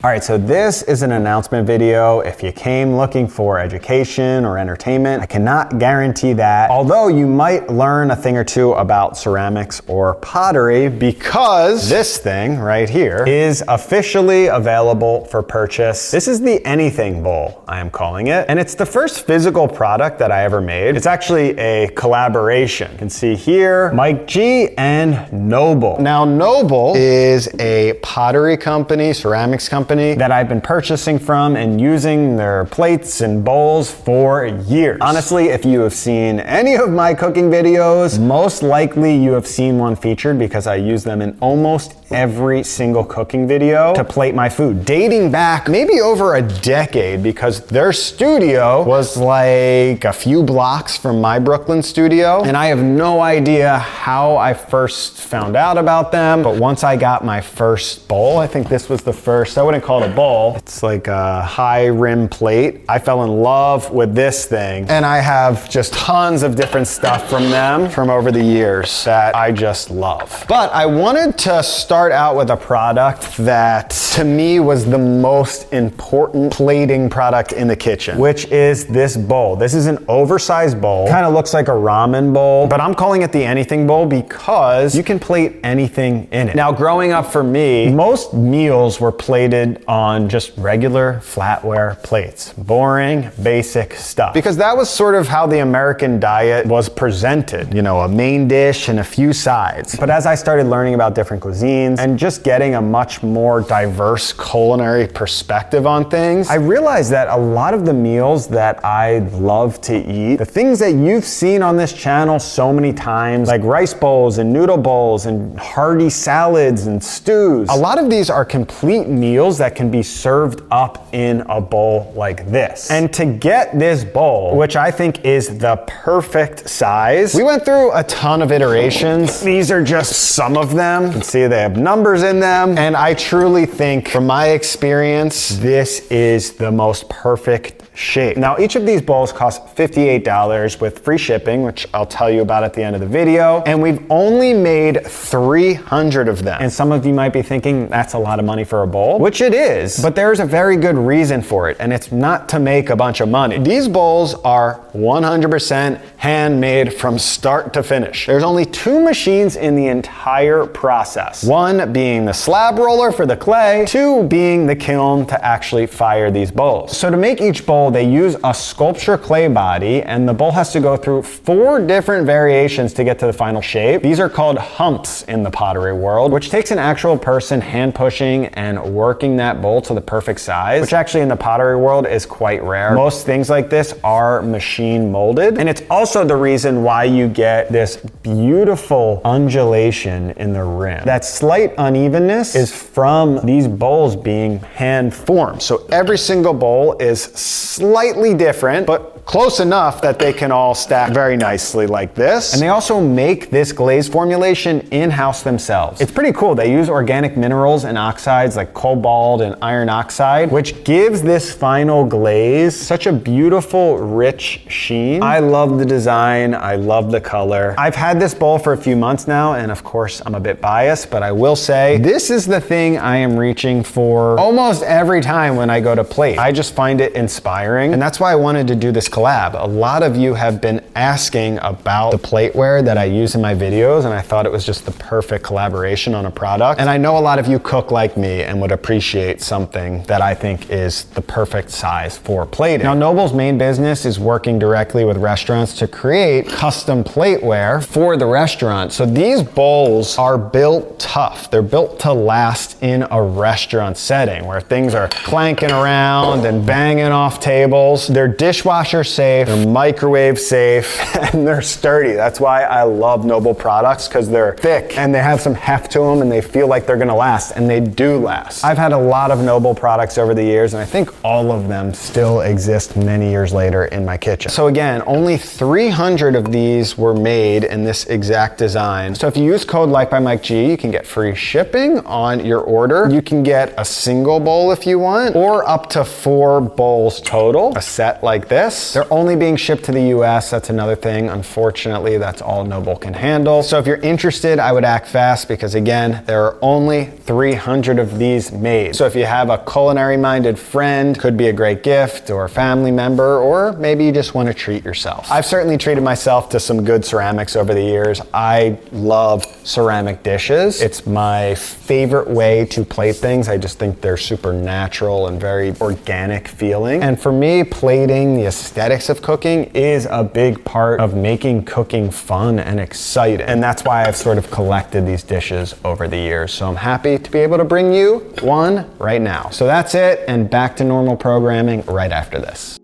All right, so this is an announcement video. If you came looking for education or entertainment, I cannot guarantee that. Although you might learn a thing or two about ceramics or pottery, because this thing right here is officially available for purchase. This is the Anything Bowl, I am calling it. And it's the first physical product that I ever made. It's actually a collaboration. You can see here, Mike G and Noble. Now, Noble is a pottery company, ceramics company, that I've been purchasing from and using their plates and bowls for years. Honestly, if you have seen any of my cooking videos, most likely you have seen one featured because I use them in almost every single cooking video to plate my food, dating back maybe over a decade, because their studio was like a few blocks from my Brooklyn studio. And I have no idea how I first found out about them, but once I got my first bowl, I think this was the first, I wouldn't call it a bowl, it's like a high rim plate. I fell in love with this thing, and I have just tons of different stuff from them from over the years that I just love. But I wanted to start out with a product that to me was the most important plating product in the kitchen, which is this bowl. This is an oversized bowl, kind of looks like a ramen bowl, but I'm calling it the Anything Bowl because you can plate anything in it. Now, growing up for me, most meals were plated on just regular flatware plates. Boring, basic stuff. Because that was sort of how the American diet was presented. You know, a main dish and a few sides. But as I started learning about different cuisines and just getting a much more diverse culinary perspective on things, I realized that a lot of the meals that I love to eat, the things that you've seen on this channel so many times, like rice bowls and noodle bowls and hearty salads and stews, a lot of these are complete meals that can be served up in a bowl like this. And to get this bowl, which I think is the perfect size, we went through a ton of iterations. These are just some of them. You can see they have numbers in them. And I truly think, from my experience, this is the most perfect shape. Now, each of these bowls costs $58 with free shipping, which I'll tell you about at the end of the video. And we've only made 300 of them. And some of you might be thinking that's a lot of money for a bowl, which it is, but there's a very good reason for it. And it's not to make a bunch of money. These bowls are 100% handmade from start to finish. There's only 2 machines in the entire process. One being the slab roller for the clay, 2 being the kiln to actually fire these bowls. So to make each bowl, they use a sculpture clay body, and the bowl has to go through 4 different variations to get to the final shape. These are called humps in the pottery world, which takes an actual person hand pushing and working that bowl to the perfect size, which actually in the pottery world is quite rare. Most things like this are machine molded, and it's also the reason why you get this beautiful undulation in the rim. That slight unevenness is from these bowls being hand formed. So every single bowl is slightly different, but close enough that they can all stack very nicely like this. And they also make this glaze formulation in-house themselves. It's pretty cool. They use organic minerals and oxides like cobalt and iron oxide, which gives this final glaze such a beautiful, rich sheen. I love the design. I love the color. I've had this bowl for a few months now, and of course I'm a bit biased, but I will say this is the thing I am reaching for almost every time when I go to plate. I just find it inspiring, and that's why I wanted to do this collab. A lot of you have been asking about the plateware that I use in my videos, and I thought it was just the perfect collaboration on a product. And I know a lot of you cook like me and would appreciate something that I think is the perfect size for plating. Now, Noble's main business is working directly with restaurants to create custom plateware for the restaurant. So these bowls are built tough. They're built to last in a restaurant setting where things are clanking around and banging off tables. They're dishwasher safe, they're microwave safe, and they're sturdy. That's why I love Noble products, because they're thick and they have some heft to them and they feel like they're gonna last, and they do last. I've had a lot of Noble products over the years, and I think all of them still exist many years later in my kitchen. So again, only 300 of these were made in this exact design. So if you use code LifebyMikeG, you can get free shipping on your order. You can get a single bowl if you want, or up to 4 bowls total. total, a set like this. They're only being shipped to the US. That's another thing. Unfortunately, that's all Noble can handle. So if you're interested, I would act fast because again, there are only 300 of these made. So if you have a culinary minded friend, could be a great gift, or a family member, or maybe you just want to treat yourself. I've certainly treated myself to some good ceramics over the years. I love ceramic dishes. It's my favorite way to plate things. I just think they're super natural and very organic feeling. And for me, plating, the aesthetics of cooking is a big part of making cooking fun and exciting. And that's why I've sort of collected these dishes over the years. So I'm happy to be able to bring you one right now. So that's it, and back to normal programming right after this.